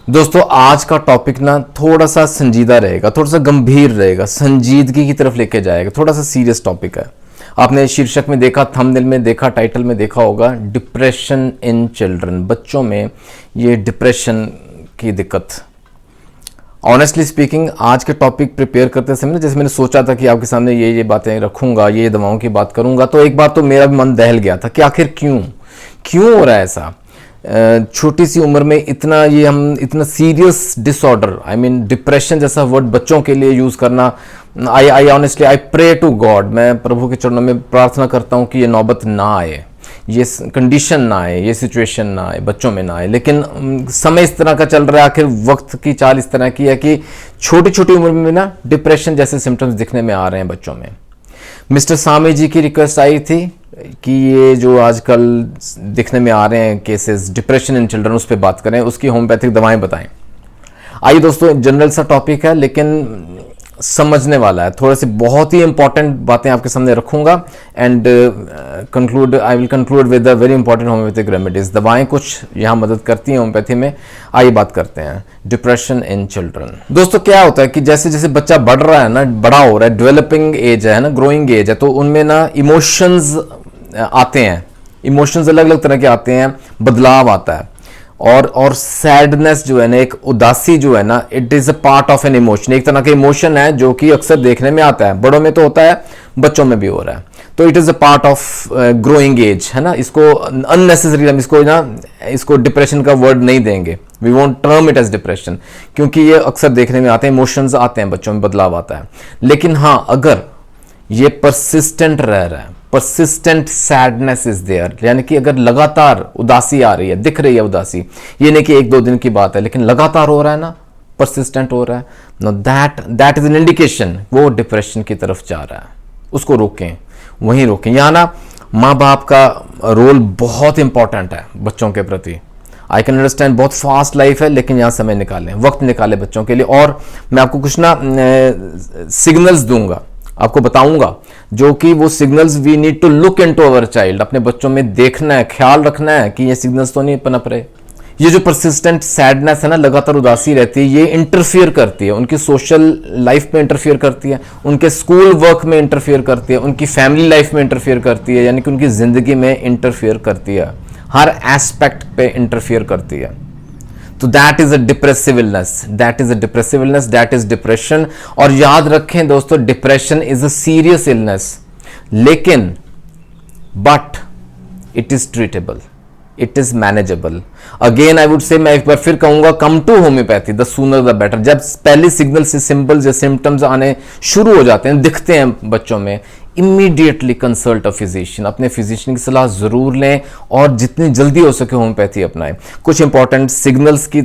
दोस्तों आज का टॉपिक ना थोड़ा सा संजीदा रहेगा, थोड़ा सा गंभीर रहेगा, संजीदगी की तरफ लेके जाएगा, थोड़ा सा सीरियस टॉपिक है। आपने शीर्षक में देखा, थंबनेल में देखा, टाइटल में देखा होगा, डिप्रेशन इन चिल्ड्रन। बच्चों में ये डिप्रेशन की दिक्कत। ऑनेस्टली स्पीकिंग आज के टॉपिक प्रिपेयर करते समय जैसे मैंने सोचा था कि आपके सामने ये बातें रखूंगा, ये दवाओं की बात करूंगा, तो एक बात तो मेरा भी मन दहल गया था कि आखिर क्यों हो रहा है ऐसा। छोटी सी उम्र में इतना serious disorder, I mean depression जैसा वर्ड बच्चों के लिए यूज करना। I honestly I pray to God, मैं प्रभु के चरणों में प्रार्थना करता हूँ कि ये नौबत ना आए, ये कंडीशन ना आए, ये सिचुएशन ना आए, बच्चों में ना आए। लेकिन समय इस तरह का चल रहा है, आखिर वक्त की चाल इस तरह की है कि छोटी छोटी उम्र में ना डिप्रेशन जैसे सिम्टम्स दिखने में आ रहे हैं बच्चों में। मिस्टर सामी जी की रिक्वेस्ट आई थी कि ये जो आजकल दिखने में आ रहे हैं केसेस डिप्रेशन इन चिल्ड्रन, उस पर बात करें, उसकी होम्योपैथिक दवाएं बताएं। आइए दोस्तों, जनरल सा टॉपिक है लेकिन समझने वाला है। थोड़े से बहुत ही इंपॉर्टेंट बातें आपके सामने रखूंगा and I will conclude with the very important homeopathic remedies. दवाएं कुछ यहाँ मदद करती हैं होम्योपैथी में। आइए बात करते हैं डिप्रेशन इन चिल्ड्रन। दोस्तों क्या होता है कि जैसे जैसे बच्चा बढ़ रहा है ना, बड़ा हो रहा है, डेवलपिंग एज है ना, ग्रोइंग एज है, तो उनमें ना इमोशंस आते हैं, इमोशंस अलग अलग तरह के आते हैं, बदलाव आता है। और सैडनेस जो है ना, एक उदासी जो है ना, it is a part of an emotion, एक तरह का इमोशन है जो कि अक्सर देखने में आता है। बड़ों में तो होता है, बच्चों में भी हो रहा है, तो it is a part of growing age, है ना। इसको अननेसेसरी हम इसको डिप्रेशन का वर्ड नहीं देंगे, we won't term it as depression, क्योंकि ये अक्सर देखने में आते हैं, इमोशंस आते हैं बच्चों में, बदलाव आता है। लेकिन हाँ, अगर ये परसिस्टेंट रह रहा है, परसिस्टेंट सैडनेस इज देयर, यानी कि अगर लगातार उदासी आ रही है, दिख रही है उदासी, ये नहीं कि एक दो दिन की बात है, लेकिन लगातार हो रहा है ना, परसिस्टेंट हो रहा है, know that is an indication वो डिप्रेशन की तरफ जा रहा है। उसको रोकें, वहीं रोकें। यहाँ ना माँ बाप का रोल बहुत इंपॉर्टेंट है बच्चों के प्रति। आई कैन अंडरस्टैंड बहुत फास्ट लाइफ है, लेकिन यहाँ समय निकालें, वक्त निकालें बच्चों के लिए। और मैं आपको कुछ ना सिग्नल्स दूंगा, आपको बताऊंगा, जो कि वो signals we need to look into our child. अपने बच्चों में देखना है, ख्याल रखना है कि ये सिग्नल्स तो नहीं पनप रहे। ये जो परसिस्टेंट सैडनेस है ना, लगातार उदासी रहती है, ये इंटरफियर करती है उनकी सोशल लाइफ में, इंटरफियर करती है उनके स्कूल वर्क में, इंटरफियर करती है उनकी फैमिली लाइफ में, इंटरफियर करती है, यानी कि उनकी जिंदगी में इंटरफियर करती है, हर एस्पेक्ट पे इंटरफियर करती है। तो that is a depressive illness, that is a depressive illness, that is depression. और याद रखें दोस्तों, depression is a serious illness, लेकिन but it is treatable, it is manageable. Again I would say, मैं एक बार फिर कहूंगा, come to homeopathy, the sooner the better. जब पहले सिग्नल से सिंपल्स या सिम्टम्स आने शुरू हो जाते हैं, दिखते हैं बच्चों में, इमीडिएटली कंसल्ट अ फिजिशियन, अपने फिजिशियन की सलाह जरूर लें और जितनी जल्दी हो सके होम्योपैथी अपनाएं। कुछ इंपॉर्टेंट सिग्नल्स की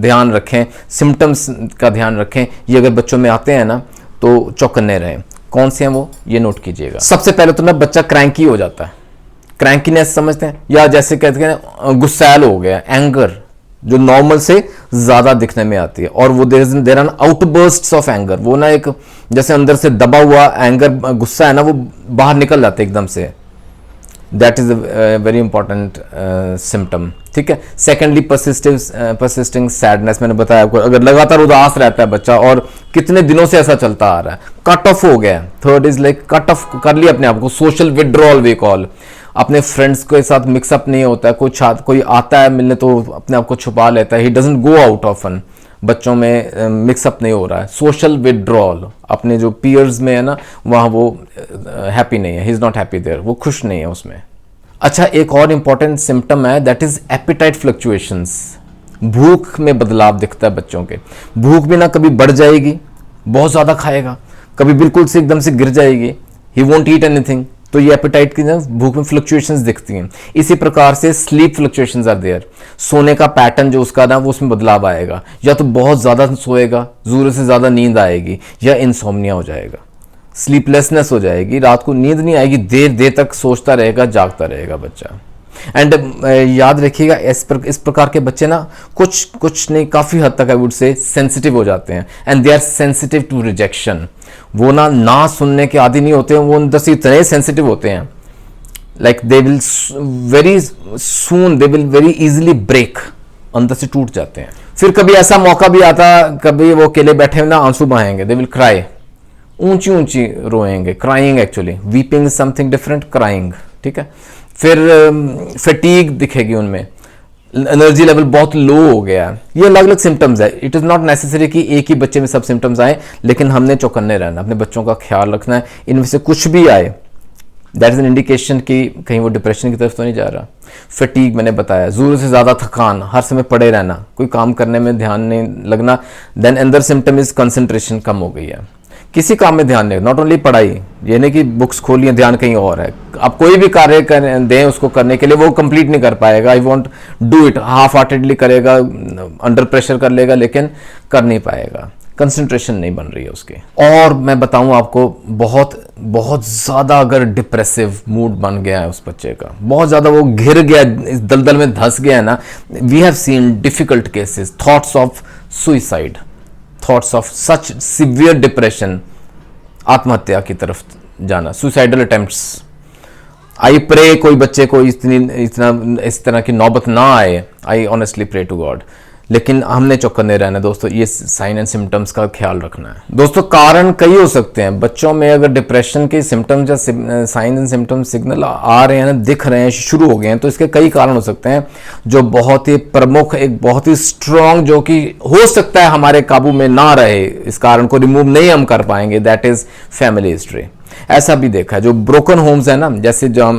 ध्यान रखें, सिम्टम्स का ध्यान रखें। ये अगर बच्चों में आते हैं ना, तो चौकन्ने रहें। कौन से हैं वो, ये नोट कीजिएगा। सबसे पहले तो ना बच्चा क्रैंकी हो जाता है, क्रैंकीनेस समझते हैं, या जैसे कहते हैं गुस्सैल हो गया, एंगर जो नॉर्मल से ज्यादा दिखने में आती है। और वो देर आर आउटबर्स्ट्स ऑफ एंगर, वो ना एक जैसे अंदर से दबा हुआ एंगर, गुस्सा है ना, वो बाहर निकल जाते है एकदम से। That is a very important symptom, ठीक है। सेकेंडली परसिस्टिंग सैडनेस, मैंने बताया आपको, अगर लगातार उदास रहता है बच्चा और कितने दिनों से ऐसा चलता आ रहा है, कट ऑफ हो गया। Third is like cut off कर लिया अपने आप को, सोशल विड्रॉल वी कॉल, अपने फ्रेंड्स के साथ मिक्सअप नहीं होता है, कोई आता है मिलने तो अपने आप को छुपा लेता है, he doesn't go out often. बच्चों में मिक्सअप नहीं हो रहा है, सोशल विड्रॉल, अपने जो पीयर्स में है ना, वहाँ वो हैप्पी नहीं है, he is not happy there, वो खुश नहीं है उसमें। अच्छा, एक और इंपॉर्टेंट सिम्टम है, दैट इज एपिटाइट फ्लक्चुएशंस। भूख में बदलाव दिखता है बच्चों के। भूख भी ना कभी बढ़ जाएगी, बहुत ज्यादा खाएगा, कभी बिल्कुल से एकदम से गिर जाएगी, ही वोंट ईट एनीथिंग। तो ये एपेटाइट की ना भूख में फ्लक्चुएशंस दिखती हैं। इसी प्रकार से स्लीप फ्लक्चुएशंस आर देयर, सोने का पैटर्न जो उसका ना, वो उसमें बदलाव आएगा, या तो बहुत ज्यादा सोएगा, जरूरत से ज्यादा नींद आएगी, या इंसोम्निया हो जाएगा, स्लीपलेसनेस हो जाएगी, रात को नींद नहीं आएगी, देर देर तक सोचता रहेगा, जागता रहेगा बच्चा। एंड याद रखिएगा, इस प्रकार के बच्चे ना कुछ नहीं, काफी हद तक आई वुड से सेंसिटिव हो जाते हैं, and they are sensitive to rejection. वो ना सुनने के आदी नहीं होते हैं, वो अंदर से इतने सेंसिटिव होते हैं, like they will very soon, they will very easily break अंदर से टूट जाते हैं। फिर कभी ऐसा मौका भी आता, कभी वो अकेले बैठे हुए ना आंसू बहाएंगे, दे विल क्राई, ऊंची ऊंची रोएंगे, crying actually, weeping is something different, crying, ठीक है। फिर फटीग दिखेगी उनमें, एनर्जी लेवल बहुत लो हो गया है। ये अलग अलग सिम्टम्स है। इट इज़ नॉट नेसेसरी कि एक ही बच्चे में सब सिम्टम्स आए, लेकिन हमने चौकन्ने रहना, अपने बच्चों का ख्याल रखना है। इनमें से कुछ भी आए, दैट इज एन इंडिकेशन कि कहीं वो डिप्रेशन की तरफ तो नहीं जा रहा। फटीग मैंने बताया, ज़रूरत से ज़्यादा थकान, हर समय पड़े रहना, कोई काम करने में ध्यान नहीं लगना। देन अंदर सिम्टम इज कंसंट्रेशन कम हो गई है, किसी काम में ध्यान नहीं, नॉट ओनली पढ़ाई, ये नहीं कि बुक्स खोलिए ध्यान कहीं और है। आप कोई भी कार्य दें उसको करने के लिए, वो कंप्लीट नहीं कर पाएगा। I want do it, half heartedly करेगा, अंडर प्रेशर कर लेगा, लेकिन कर नहीं पाएगा, कंसंट्रेशन नहीं बन रही है उसकी। और मैं बताऊं आपको, बहुत बहुत ज़्यादा अगर डिप्रेसिव मूड बन गया है उस बच्चे का, बहुत ज़्यादा वो घिर गया, इस दलदल में धंस गया है ना, we have seen difficult cases, thoughts of suicide, thoughts of such severe depression, आत्महत्या की तरफ जाना, सुसाइडल अटेम्प्ट्स। आई प्रे कोई बच्चे को इस तरह की नौबत ना आए, I honestly pray to God. लेकिन हमने चौकन्ने रहना है दोस्तों, ये साइन एंड सिम्टम्स का ख्याल रखना है। दोस्तों कारण कई हो सकते हैं बच्चों में, अगर डिप्रेशन के सिम्टम्स या साइन एंड सिम्टम्स सिग्नल आ रहे हैं ना, दिख रहे हैं, शुरू हो गए हैं, तो इसके कई कारण हो सकते हैं, जो बहुत ही प्रमुख, एक बहुत ही स्ट्रॉन्ग, जो कि हो सकता है हमारे काबू में ना रहे, इस कारण को रिमूव नहीं हम कर पाएंगे, दैट इज फैमिली हिस्ट्री। ऐसा भी देखा है, जो ब्रोकन होम्स है ना, जैसे जो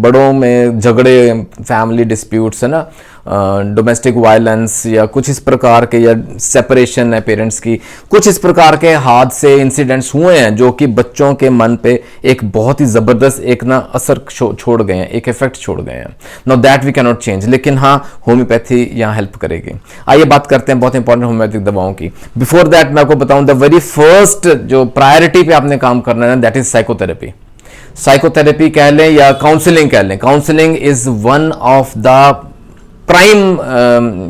बड़ों में झगड़े, फैमिली डिस्प्यूट्स है ना, डोमेस्टिक वायलेंस या कुछ इस प्रकार के, या सेपरेशन है पेरेंट्स की, कुछ इस प्रकार के हादसे, इंसिडेंट्स हुए हैं जो कि बच्चों के मन पे एक बहुत ही ज़बरदस्त एक ना असर छोड़ गए हैं, एक इफेक्ट छोड़ गए हैं। No that we can not change, लेकिन हाँ होम्योपैथी यहाँ हेल्प करेगी। आइए बात करते हैं बहुत इंपॉर्टेंट होम्योपैथिक दवाओं की। बिफोर दैट मैं आपको बताऊं, द वेरी फर्स्ट जो प्रायोरिटी पे आपने काम करना है, दैट इज साइकोथेरेपी। साइकोथेरेपी कह लें या काउंसलिंग कह लें, counselling is one of the prime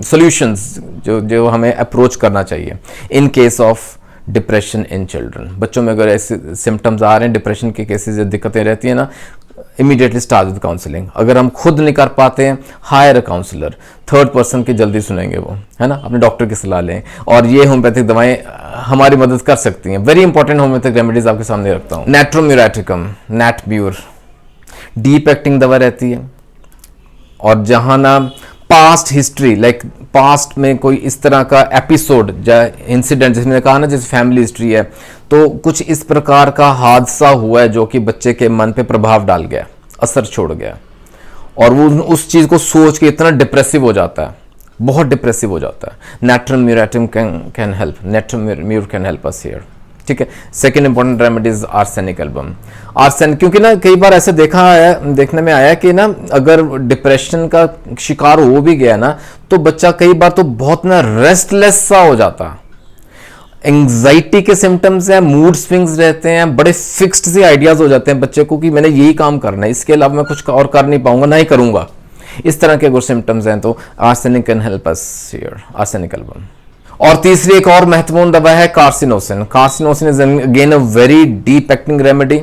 solutions जो हमें अप्रोच करना चाहिए in case of depression in children. बच्चों में अगर ऐसे सिम्टम्स आ रहे हैं, डिप्रेशन के केसेस, दिक्कतें रहती हैं ना, इमीडिएटली स्टार्ट विद काउंसलिंग। अगर हम खुद नहीं कर पाते हैं, hire a counsellor, third person की जल्दी सुनेंगे वो, है ना, अपने डॉक्टर की सलाह लें। और ये होम्योपैथिक दवाएं हमारी मदद कर सकती हैं। वेरी इंपॉर्टेंट होम्योपैथिक रेमेडीज आपके सामने रखता हूँ। नेट्रोम्यूरेटिकम, नेटब्यूर, डीप एक्टिंग दवा रहती है, और जहाँ ना पास्ट हिस्ट्री, लाइक पास्ट में कोई इस तरह का एपिसोड या इंसिडेंट, जिसमें कहा ना जैसे फैमिली हिस्ट्री है, तो कुछ इस प्रकार का हादसा हुआ है जो कि बच्चे के मन पे प्रभाव डाल गया, असर छोड़ गया, और वो उस चीज़ को सोच के इतना डिप्रेसिव हो जाता है, बहुत डिप्रेसिव हो जाता है। Natrum muriaticum can help, natrum mur can help us here, ठीक है। Second important remedies arsenic album, arsenic, क्योंकि ना कई बार ऐसे देखने में आया कि ना अगर डिप्रेशन का शिकार हो भी गया ना, तो बच्चा कई बार तो बहुत ना रेस्टलेस सा हो जाता, एंग्जाइटी के सिम्टम्स हैं, मूड स्विंग्स रहते हैं, बड़े फिक्स्ड से आइडियाज हो जाते हैं बच्चे को कि मैंने यही काम करना है, इसके अलावा मैं कुछ और कर नहीं पाऊंगा, ना ही करूंगा। इस तरह के अगर सिम्टम्स हैं तो arsenic can help us here, arsenic album. और तीसरी एक और महत्वपूर्ण दवा है carcinosin. Carcinosin is again a very deep acting remedy.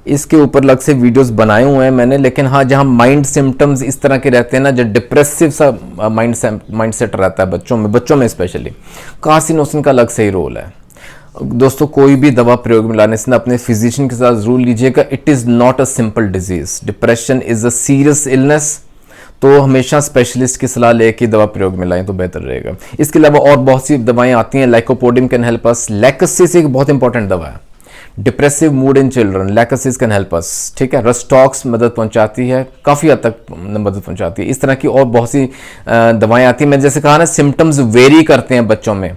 इसके ऊपर अलग से वीडियोस बनाए हुए हैं मैंने, लेकिन हाँ जहाँ माइंड सिम्टम्स इस तरह के रहते हैं ना, जो डिप्रेसिव सा माइंड सेट रहता है बच्चों में स्पेशली, कार्सिनोसिन का अलग से ही रोल है। दोस्तों कोई भी दवा प्रयोग में लाने से ना अपने फिजिशियन के साथ जरूर लीजिएगा। It is not a simple disease, depression is a serious illness, तो हमेशा स्पेशलिस्ट की सलाह लेके दवा प्रयोग में लाएं तो बेहतर रहेगा। इसके अलावा और बहुत सी दवाएं आती हैं, lycopodium can help us, lachesis एक बहुत इंपॉर्टेंट दवा है, depressive mood in children, lachesis can help us, ठीक है। रस्टॉक्स मदद पहुंचाती है, काफ़ी हद तक मदद पहुंचाती है। इस तरह की और बहुत सी दवाएं आती हैं। मैंने जैसे कहा ना, सिम्टम्स वेरी करते हैं बच्चों में,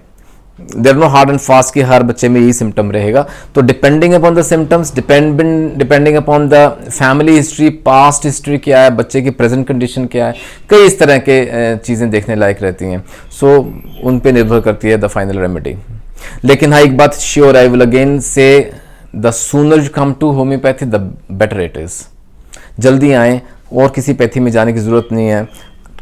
there no hard and fast कि हर बच्चे में यही सिम्टम रहेगा, तो depending upon the symptoms, depending upon the family history, past history क्या है, बच्चे की प्रेजेंट कंडीशन क्या है, कई इस तरह के चीज़ें देखने लायक रहती हैं। सो उन पे निर्भर करती है द फाइनल रेमेडी। लेकिन हाँ एक बात sure, I will again say, the sooner you come to homeopathy the better it is. जल्दी आएँ, और किसी पैथी में जाने की ज़रूरत नहीं है।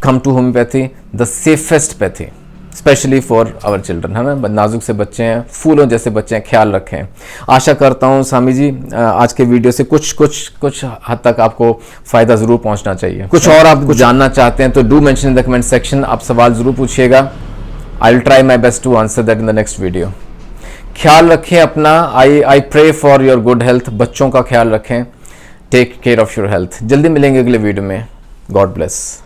Come to homeopathy, the safest pathy, specially for our children, है ना। नाजुक से बच्चे हैं, फूलों जैसे बच्चे हैं, ख्याल रखें। आशा करता हूँ स्वामी जी आज के वीडियो से कुछ हद तक आपको फ़ायदा ज़रूर पहुँचना चाहिए। कुछ और आप कुछ जानना चाहते हैं तो do mention in the comment section, आप सवाल ज़रूर पूछिएगा। I will try my best to answer that in the next video. ख्याल रखें अपना, I pray for your good health. बच्चों का ख्याल रखें, take care of your health. जल्दी मिलेंगे अगले वीडियो में। God bless.